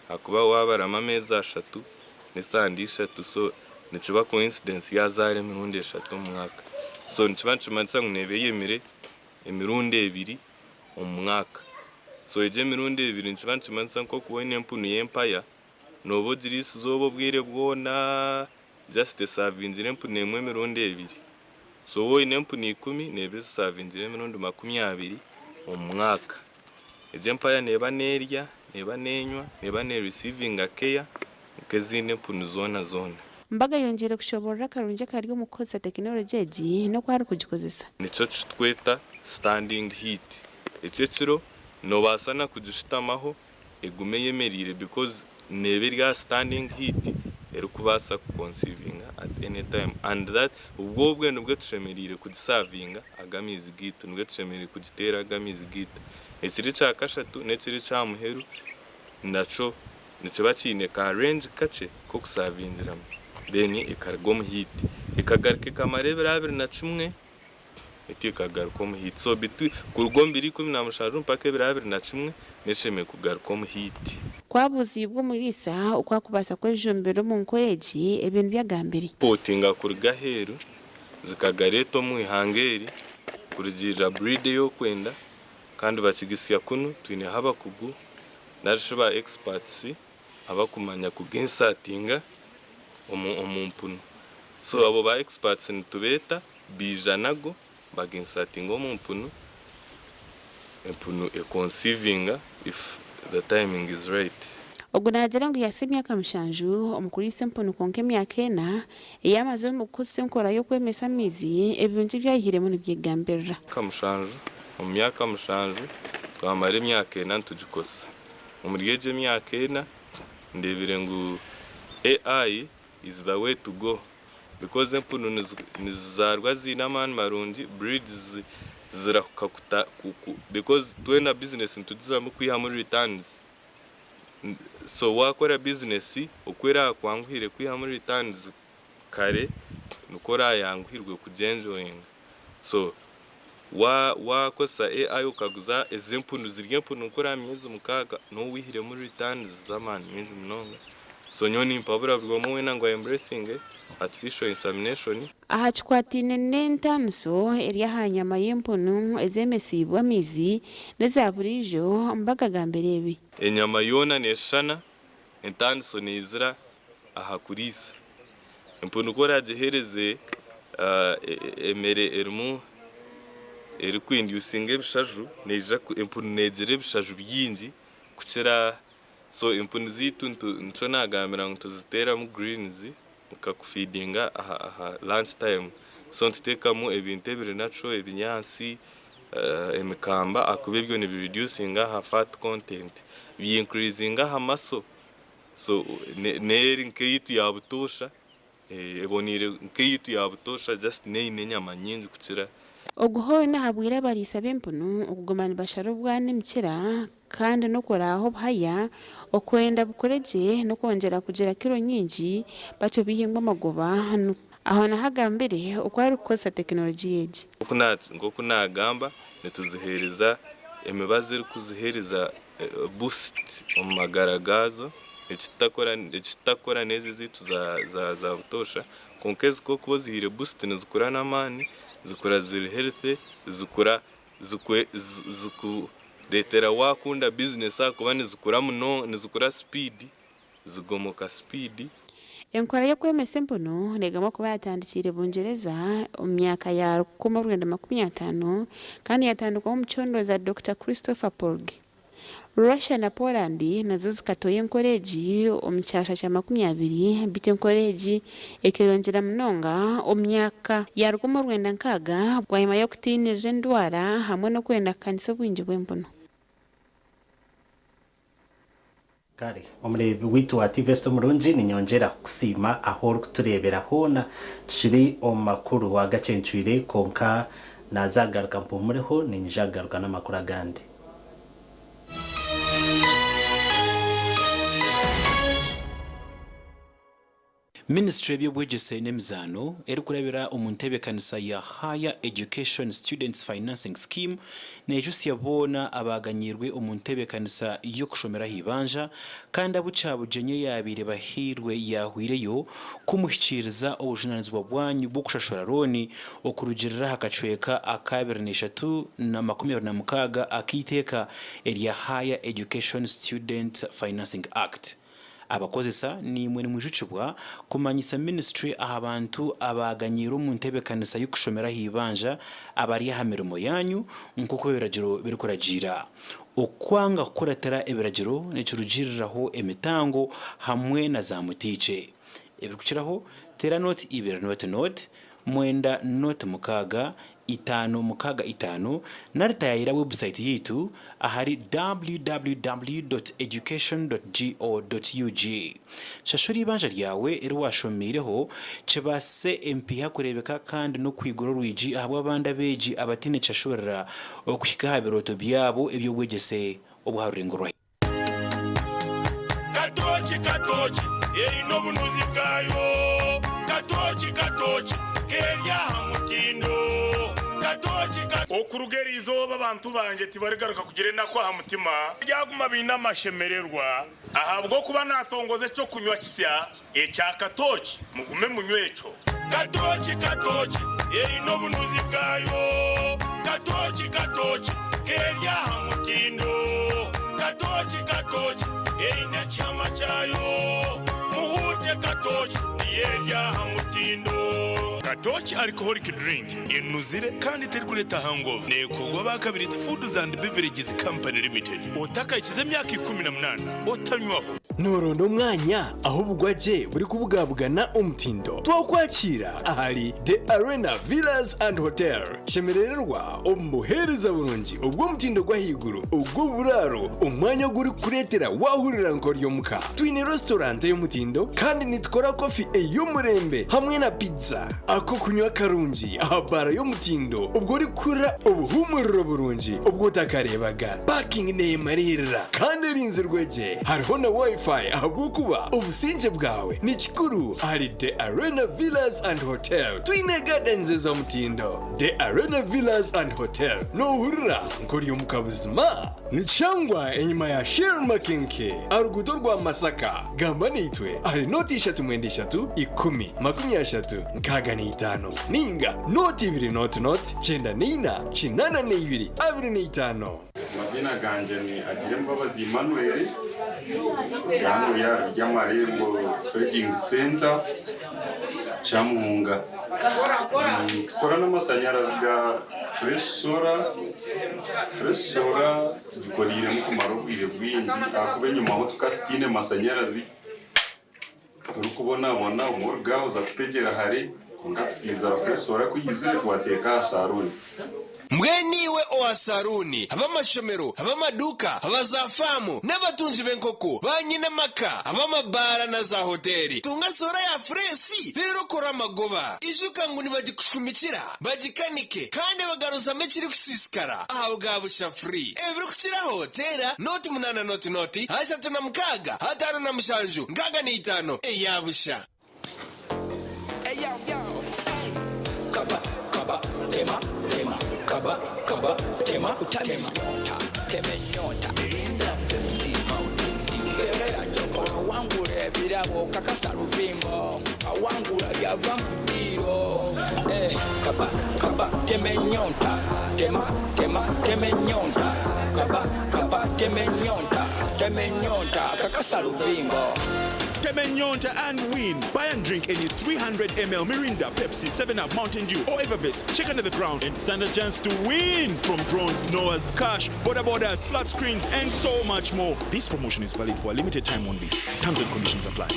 hakuba wabarama amezi ashatu n'esandi eshatu so nikiba coincidence yazara emirundi eshatu omwaka so nikiba nikimanisa ngu nebeyemire emirundi ebiri omwaka so eje mirundi ebiri nikiba nikimanisa nko kuwena empunu y'empaya nobo girisi zobo bwire bwona just esavinzire empunu emwe emirundi ebiri so woine empunu 10 nebe esavinzire emirundi 20 omwaka eje empaya neba nerya neba nenywa neba ne receiving care nk'ezindi empunu zona Mbaga yongera kushobora karunje kari umukozi technology egi no kwari kugikozesa nico tweta standing heat ekyo no basana kugishitamaho egume yemerire because nebe rya standing heat erukubasa conceiving at any time and that ubwo bwendo bwe tushemerire kugisavinga agamizi gitu nubwo tushemerire kugitera agamizi gitu ekiri cya kashatu n'ekiri cya muheru naco nikiba kine ka range kace ko kusavindiramo then ikargo mu heat ikagarike kamarebera 21 etikagaruka mu heat so bitu kurugombiri 17 mpaka 21 nesheme kugaruka mu heat kwabuzi bwo murisa ukwakubasa kwejombero mu nkoyeji ebintu byagambiri potinga kurga heru zikagareto mu ihangeri kurugirira breed yo kwenda kandi bakigisya kuno twine haba kugu narishoba experts abakumanya kugensatinga omumpunu so abo ba experts nitubeta bijanago bagensatinga omumpunu empunu conceiving if the timing is right. Ogunajira ngo yasemya kamushanju omukulisa empunu konke myaka ena eyamaze mu kukosa enkora yo kwemesa mizi ebintu byahiremo nibyegambirira kamushanju mu myaka mushanju twamara emyaka ena ntugikosa omuryeje myaka ena ndebire ngo AI is the way to go because empunu nizarwa zina man marungi breeds zirakuta because twena business ntudizamu kwiha muri returns so wakora business ukwera kwanguhire kwiha muri returns kare nukora yanguhirwe kujenjoying so wakosa AI ukaguza ezempunu zirye empunu ukora myezi mukaga no wihire muri returns zamani myezi mnonga so nyoni mpabura bwo wena ngo embracing artificial insemination aha chikwatine nentanso eri ahanyama y'empunu ezemesibwa mizi nezaburijo mbaga gamberebi enyama yona neshana entanso nizira aha kurisa empunu kora gihereze emere erimu eri kwindi usinge bishaju neja empunu negere bishaju byingi kukira so empunu zitu nco nagambira ngo tuzitera mu greens kakufeedinga aha lunch time so ntitekamo ebintu ebiri naco ebinyansi emikamba akube byo ne reducing aha fat content bi increasing aha muscle so neri nkeyitu yabutosha ebonire nkeyitu yabutosha just neine nyama nyingi kukira oguhoye nahabwira barisa b'empunu okugumana basharo bwane mukira kandi no koraho bhaya okwenda bukoreje no kongera kugira kiro nyingi bacho bihingwa amagoba aho nahagambire ukwari kukosa technology yeje ngoko nagamba netuzihereza emibaze kuzihereza boost omumagaragazo ekitakora nezi zitu za butosha konke ziko kuba zihire boost nizikora n'amani zikora ziri healthy zikora zikuretera wakunda business akuba nizikora muno nizikora speed zigomoka speed. Enkora yo kwemesa empono negamo kuba yatandikire Bungereza mu myaka ya 1950 kandi yatandikwa mu chondo za Dr. Christopher Polg. Russia na Poland nazo zikatoye encourage omucyasha kya 20 bite encourage ekirongera munonga omyaka ya 1960 bwayima yo kutinirira endwara hamwe no kwenda kanisa bwingi bw'empono. Kari omurebi witu wa TVS Murungi ninyongera kusima aho kuturebera hona tushiri omakuru wa Agacencwire konka nazagaruka mpumureho ninjagaruka n'amakuru agandi. Ministry y'Obwegese n'Emizano eri kurabira omuntebekanisa ya Higher Education Students Financing Scheme nejusi yabona abaganyirwe omuntebekanisa yo kushomera hibanja kandi abucabujenye yabire bahirwe yahwireyo kumuhikiriza obujunanizwa bwanyu bwo kushashora roni okurugirira hakacweka akabirneshatu na 26 akiteka eri Higher Education Student Financing Act. Abakozesa ni mwe mwijukibwa kumanyisa ministry abantu abaganyiro mu ntebekanisa y'ukushomera hibanja abari yahamirimo yanyu nkuko biragiro birikoragira okwanga kuratera ebiragiro necurugiriraho emitango hamwe na za mutice ebikukiraho tera note ibere note mwenda note mukaga 565 naritayira website yitu ahari www.education.go.ug shashuri ibanja ryawe eri washomireho kibase MP hakurebeka kandi no kwigoro rwiji ahabwa abanda beji abatine cashorera okwika habiroto byabo ebyo bwegese obwaruringoro katochi yeri no bunuzi bwayo katochi kerya hamutindo okurugeri izoba abantu banje tibaregaruka kugire nakwa mutima byaguma bina mashemererwa ahabwo kuba natongoze cyo kunywa kisya ecya katochi mugume munywecho katochi yeri no bunuzi bwayo katochi kerya hamutindo katochi yeri na chama chayo muhute katochi yerya hamutindo Katochi alcoholic drink inuzire kandi terkuleta hangover nekogwa bakabiri Foods and Beverages Company Limited otaka ikize myaka 18 otanywaho norondo mwanya aho bugwaje buri kubugabugana umutindo twakwakira ahari The Arena Villas and Hotel shemererwa omuhereza burungi ubwo mutindo gwahiguru ubwo buraro umwanya guri kuretera wahurira nkoryo muka twine restaurant y'umutindo kandi nitkora coffee ey'umurembe hamwe na pizza ako kunywa karungi ahabara y'umutindo ubwo uri kura ubuhumuriro burungi ubwo utakarebaga parking nemarira kandi rinze rweje hariho na wifi ahabwo kuba ubusinje bwawe ni kikuru hari The Arena Villas and Hotel twine gardens za mutindo The Arena Villas and Hotel no hurira nkoriyo mukabuzima ni cyangwa enyuma ya Shell Makinke aruguto rwa Masaka gamba nitwe ari noti 3 10 20 nkaga ni 5 ninga noti 2 not chenda nina chinana ne 2 25 mazina ganje ni Agirembabazi Emmanuel gano ya Yamarembo Trading Center Chamunga tukora n'amashanyarazi ga fresh solar dukorire mu kumaro bw'ibingi akube nyuma ho tukatine amashanyarazi turi kubona umurgaho za kutegera hari ngatufiza fresh solar kuyizire twateka saruni Mweniwe owa saruni, abamashomero, abamaduka, abazafamu, n'abatunzi b'enkoko, banyine maka, abamabara na za hoteli. Tunga sora ya fresi, rero kora amagoba. Ijuka ngo nibagikushumikira, bagikanike, kandi bagaruza mekiri kusisikara. Aho gabusha free. Ebiri kukira hotera, noti 8 noti, hashatu na mukaga, 5 na mushanju, ngaga ni 5. Eyabusha. Kaba, tema. Kaba, tema, tema nyota. Irinda, msima, ulingi, kera, joko, wangu. yabo kakasa luvimbo awangula yava mpiro kaba kaba teme nyonta teme nyonta kaba teme nyonta kakasa luvimbo. Temenyonta and win. Buy and drink any 300 ml Mirinda, Pepsi, 7-Up, Mountain Dew, or Evervis. Check under the ground and stand a chance to win from drones, Noah's, cash, border borders, flat screens, and so much more. This promotion is valid for a limited time only. Terms and conditions apply.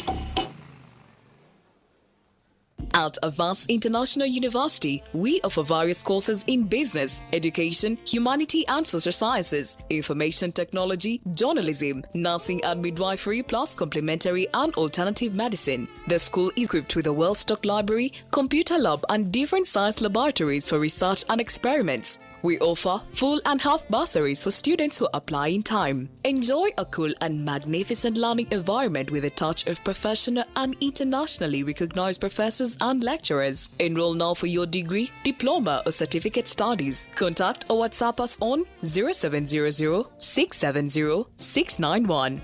At Avance International University, we offer various courses in business, education, humanity and social sciences, information technology, journalism, nursing and midwifery, plus complementary and alternative medicine. The school is equipped with a well-stocked library, computer lab and different science laboratories for research and experiments. We offer full and half bursaries for students who apply in time. Enjoy a cool and magnificent learning environment with a touch of professional and internationally recognized professors and lecturers. Enroll now for your degree, diploma or certificate studies. Contact or WhatsApp us on 0700 670 691.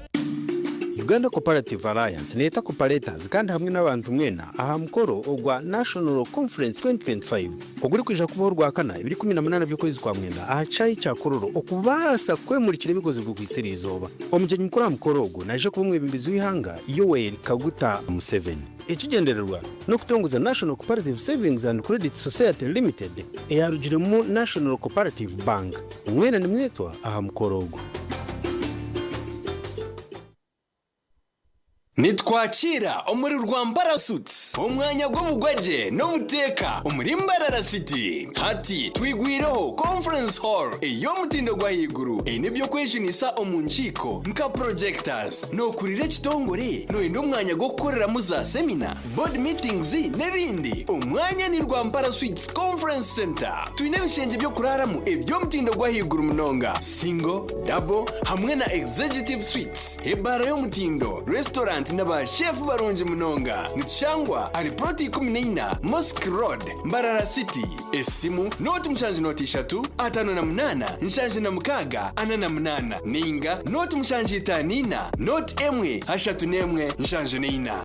Uganda Cooperative Alliance neta cooperators kandi hamwe n'abantu mwena aha mukoro ogwa National Conference 2025 oguri kwija kubaho rwakana 2018 by'ukwezi kwa mwenda aha cyayi cya kororo okubasa kwemurikira ibigozi bwo kwisira izoba omugenyi mukuru wa mukoro ogwo naje kubumwe bimbizi wihanga Yoweri Kaguta Museveni ekigendererwa no kutongoza National Cooperative Savings and Credit Society Limited eyarugiremo National Cooperative Bank mwena nimwetwa aha mukoro ogwo. Nitwakira omuri rwambara suits omwanya gw'ubugwaje no muteka omuri Mbarara City hati twigwireho conference hall eyo mutindo gwa higuru enebyo kwejinisa omunchiko nka projectors no kurire kitongore no endo mwanya gwo gukorera muza seminar board meetings nebindi omwanya ni Rwambara Suites Conference Center tuine bishenje byo kuraramu ebyo mutindo gwa higuru munonga single double hamwe na executive suites ebara yo mutindo restaurant naba chef baronje munonga nitshangwa ari proti 14 Mosque Road Mbarara City esimu noti mshanje noti 3 58 nshanje na mukaga anana munana ninga noti mshanje 5 noti emwe 3 nshanje nina.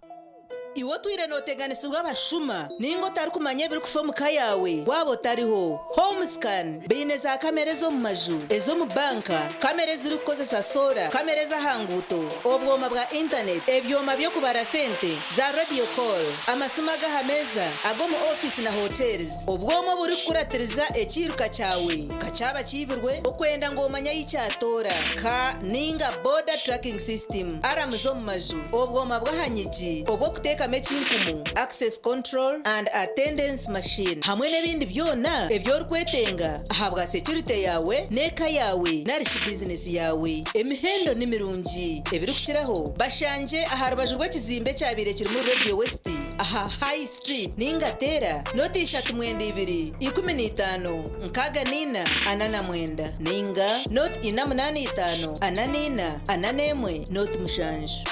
Iwo twire noteganisibwa abashuma ningo tari kumanya biri kufa muka yawe wabo tariho home scan bine za kamera zo mu maju ezo mu banka kamera ziri kukozesa sora kamera za hanguto obwoma bwa internet ebyoma byo kubara sente za radio call amasuma gahameza ago mu office na hotels obwoma buri kuratiriza ekiruka cyawe kacaba kibirwe okwenda ngomanya y'icyatora ka ninga border tracking system aramuzo mu maju obwoma bwa hanyigi obwo kuteka mechinkumu access control and attendance machine hamwe nebindi byona ebyo rukwetenga ahabwa security yawe neka yawe narishi business yawe emihendo nimirungi ebiri kukiraho bashanje aharubajurwa kizimbe cyabire kiri mu Radio West aha High Street ningatera noti 32 15 nkaga nina anana mwenda ninga noti 85 ananina ananemwe noti mushanje.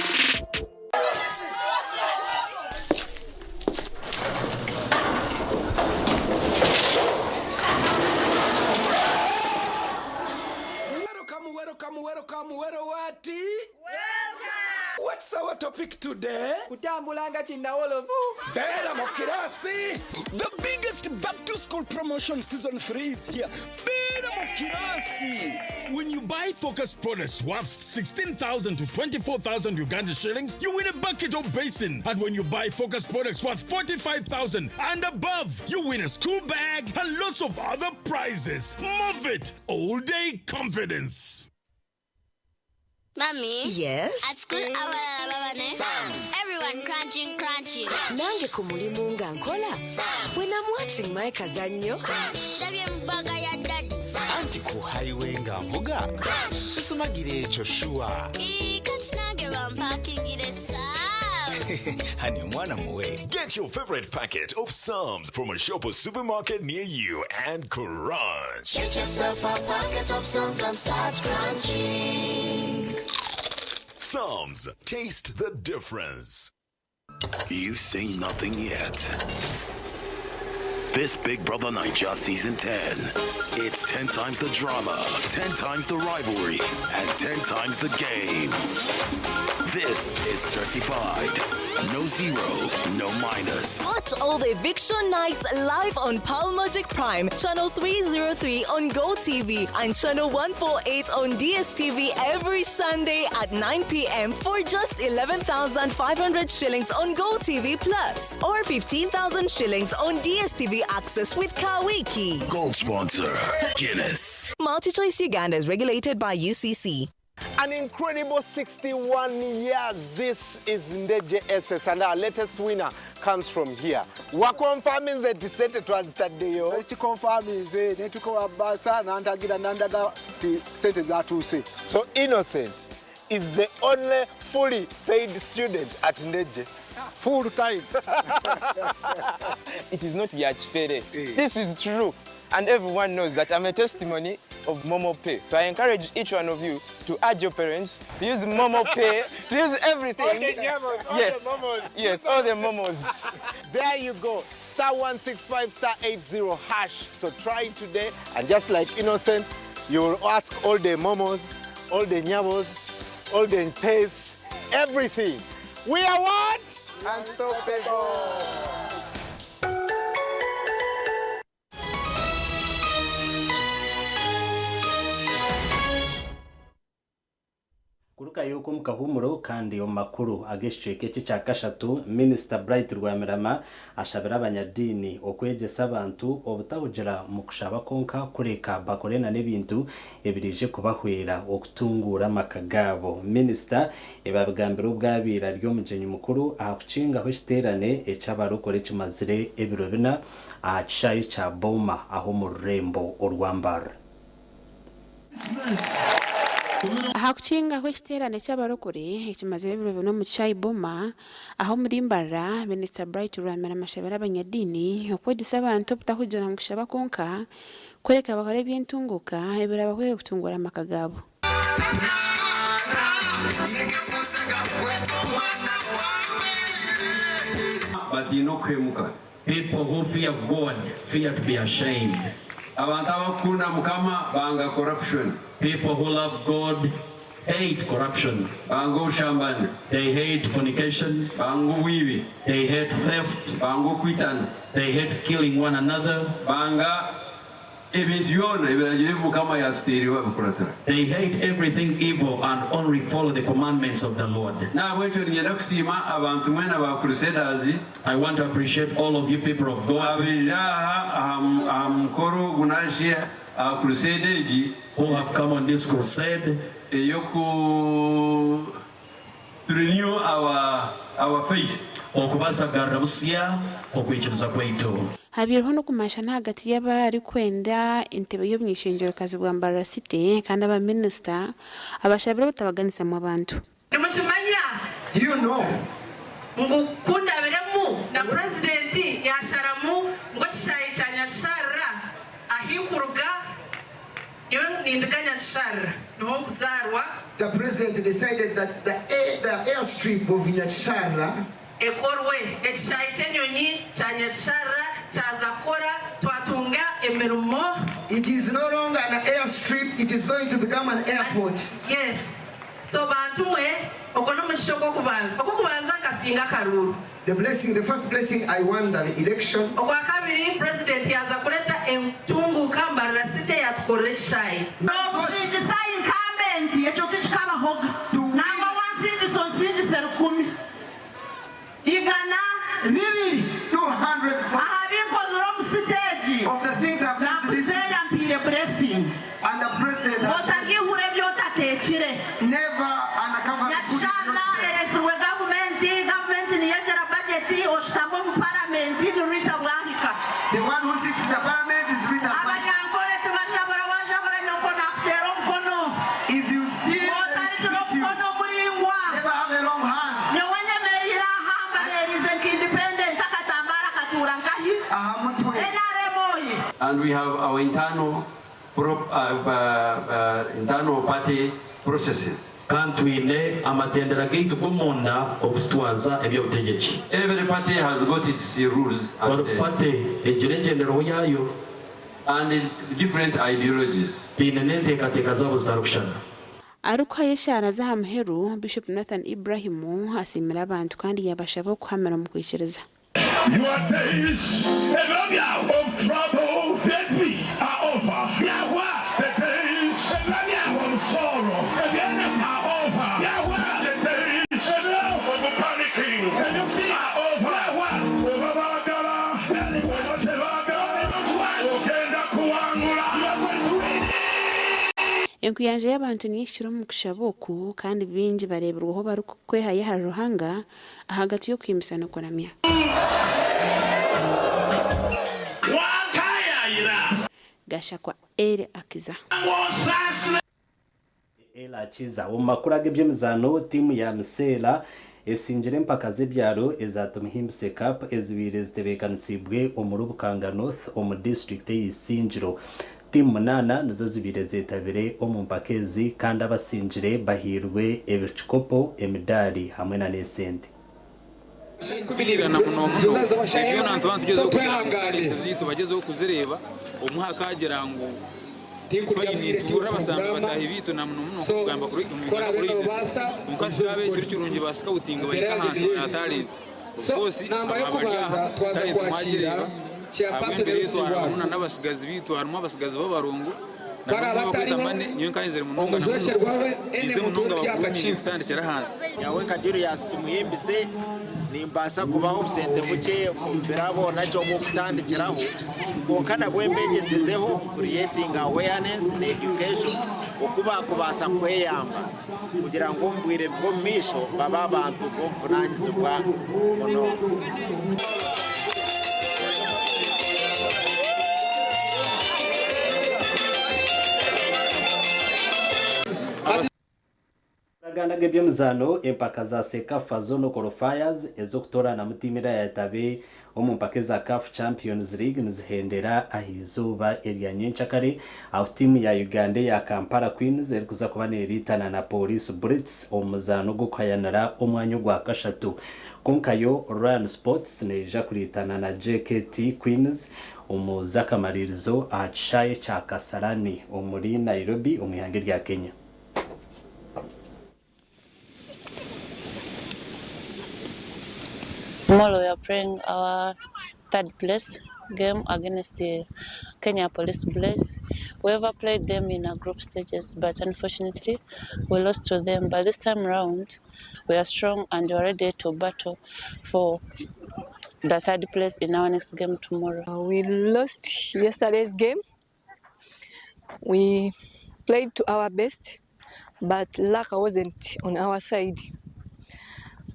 What's our topic today? Kutambulanga chindawolovu. Bela Mokirasi. The biggest back to school promotion season 3 is here. Bela Mokirasi. When you buy Focus products worth 16,000 to 24,000 Uganda shillings, you win a bucket or basin. And when you buy Focus products worth 45,000 and above, you win a school bag and lots of other prizes. Move it. All day confidence. Mommy? Yes? At school, everyone crunching. Nange kumulimu nga nkola. When I'm watching my kazanyo. Anti ku highway nga mvuga. Sisumagire echo shuwa. Honey, mwana muwe. Get your favorite packet of Psalms from a shop or supermarket near you and crunch. Get yourself a packet of Psalms and start crunching. Psalms, taste the difference. You say nothing yet. This Big Brother Naija Season 10. It's 10 times the drama, 10 times the rivalry, and 10 times the game. This is certified. No zero, no minus. Watch all the eviction nights live on Palmagic Prime, channel 303 on GoTV and channel 148 on DSTV every Sunday at 9 p.m. for just 11,500 shillings on GoTV Plus or 15,000 shillings on DSTV Access with Kawiki. Gold sponsor, Guinness. MultiChoice Uganda is regulated by UCC. An incredible 61 years. This is Ndeje SS, and our latest winner comes from here. What confirms that the set it was that day? It confirms that so Innocent is the only fully paid student at Ndeje. Full time. It is not Yachfere. This is true. And everyone knows that I'm a testimony of Momo Pay. So I encourage each one of you to add your parents, to use Momo Pay, to use everything. All the nyamos, all yes. the momos. Yes, all the momos. There you go. *165 *80 hash. So try it today. And just like Innocent, you'll ask all the momos, all the nyamos, all the pays, everything. We are what? Unstoppable. kuruka yuko mukahumuro kandi yo makuru agesheke cya kashatu Minister Bright Rwamirama ashabira abanyadini okwegesa abantu obutawugera mu kushaba konka kureka bakorena n'ibintu ebirije kubahwera okutungura makagabo. Minister ebabigambira ubwabira ryo mujenyi mukuru akucinga ho shiterane ecabarokore kimazire ebiro bina achayi cha Boma aho mu Rembo orwambara. Hakuchinga kw'ekiterane cy'abarokore ekimaze ebiro no mu Chai Boma aho muri Mbara. Minister Bright Rwamirama ashabira abanyadini okwegesa abantu obutahugera mu kushaba konka kureka bakore ebyentunguka ebira bakwiriye kutungura amakagabo. But you know kwemuka. People who fear God fear to be ashamed. Abantu abakunda mukama banga corruption. People who love God hate corruption. Bango shambani. They hate fornication. Bango wiwi. They hate theft. Bango kwitan. They hate killing one another. Banga ebintiona ebiragire mukama yatuteriwa bukuratira. They hate everything evil and only follow the commandments of the Lord. Na wecho nyenda kusima abantu mwena ba crusaders. I want to appreciate all of you people of God. Abijaha amkoro gunashia crusade who have come on this crusade to renew our faith. Okubasagara busia okwikiriza kwaitu. Habiriho no kumashana hagati y'abari kwenda intebe yo mwishengero kazi bwa Mbara City kandi aba minister abashabira butabaganisa mu abantu. You know mukunda beremu na president yasharamu ngo kishayi cyanya shara ahikuruga yo ninduganya shara no kuzarwa. The president decided that the airstrip of Nyachara ekorwe ekishayi cyenyonyi cyanya shara chazakora twatunga emirimo. It is no longer an airstrip, it is going to become an airport. Yes. So bantu mwe okono mchoko kubanza kasinga karuru. The blessing, the first blessing, I won the election. Okwakabiri president yaza kuleta entungu Mbara City yatukoreshai. No kusijisai incumbent yecho kishikaba hoga. Namba wansindi sonsindi serukumi. Igana bibiri 200 of the things I've done to this blessing. And the president never undercover the one who sits in the parliament is Rita. If you steal, never have a long hand. And we have our internal party processes. kantwine amatendera gaitu kumunda okutwaza ebyo butegetsi. Every party has got its rules and party ejirengendero yayo and different ideologies. Binenente katika zabo zitarushana. Aruka yeshara za hamheru Bishop Nathan Ibrahimu asimira abantu kandi yabashabo kuhamera mu kwishiriza. Your days of trouble that we are over. Yahweh, the days of sorrow are over. Yahweh, the days of panicking are over. Enkuyanje y'abantu niyishiro mu kushaboku kandi bingi bareberwaho bari kwehaye haruhanga ahagati yo kwimisana konamya. Gasha kwa ere akiza. Ela akiza umakuru agebyemizano timu ya Msela esinjire mpaka zebyaro ezatuma himbse cup ezibire zitebekanisimbwe omurubukanga north omu district y'Isinjiro. Timu 8 nizo zibire zetabire omumpakezi kandi abasinjire bahirwe ebicikopo emidali hamwe na nesente. Kubilirana muno ebyo nantu bantugezeho kuzitu bagezeho kuzireba omwaka agira ngo fayinitura basanga batahe bitu na muno kugamba kuri umukazi kabe kirurungi bascouting bayika hansi na talent bose ababarya talent mwagireba abembere twarabona n'abasigazi bitu harimo abasigazi babarongo nabwo bakwita mane niyo kanzere munonga ize munonga bakuru kitandikira hansi yawe kagiru yasitumuhimbise nimbasa kubaho obusente buke mbirabo nacyo bwo kutandikiraho konkana bwembegesezeho creating awareness and education okuba kubasa kweyamba kugira ngo mbwire bo misho baba abantu bo mvunanyizibwa ono. Ganda gebyemizano empaka za Sekafa Zone Qualifiers ezokutora na mutimira yatabe omumpaka za CAF Champions League nizihendera ahizuba erya nyenchakare aho timu ya Uganda ya Kampala Queens erikuza kubaneritana na Police Brits omuzano gukayanara omwanyo gwa kashatu konkayo Ryan Sports neja kuritana na JKT Queens omuzakamaririzo achaye cha Kasarani omuri Nairobi omuyange rya Kenya. Tomorrow we are playing our third place game against the Kenya Police Blaze. We ever played them in our group stages, but unfortunately we lost to them. But this time around, we are strong and we are ready to battle for the third place in our next game tomorrow. We lost yesterday's game. We played to our best, but luck wasn't on our side.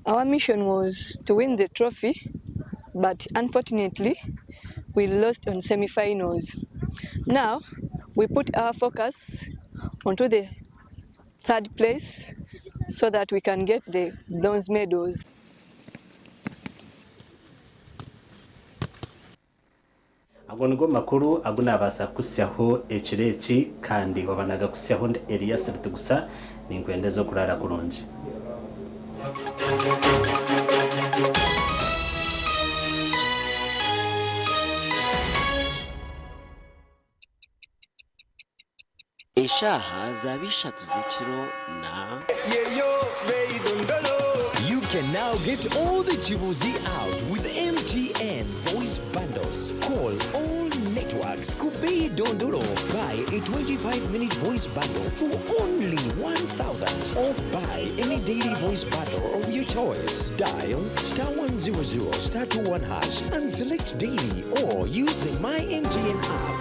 Our mission was to win the trophy, but unfortunately, we lost on semi-finals. Now, we put our focus onto the third place so that we can get the bronze medals. Agonigo makuru aguna basa kusyaho ekireki kandi wabanaga kusyaho Elias Rutugusa ningwendezo kurara kurunji. Eshaha zabishatu zekiro na You can now get all the Chibuzi out with MTN voice bundles. Call all networks. Kubei Dondoro. Buy a 25-minute voice bundle for only 1,000 or buy any daily voice bundle of your choice. Dial *100 *21# and select daily or use the My MTN app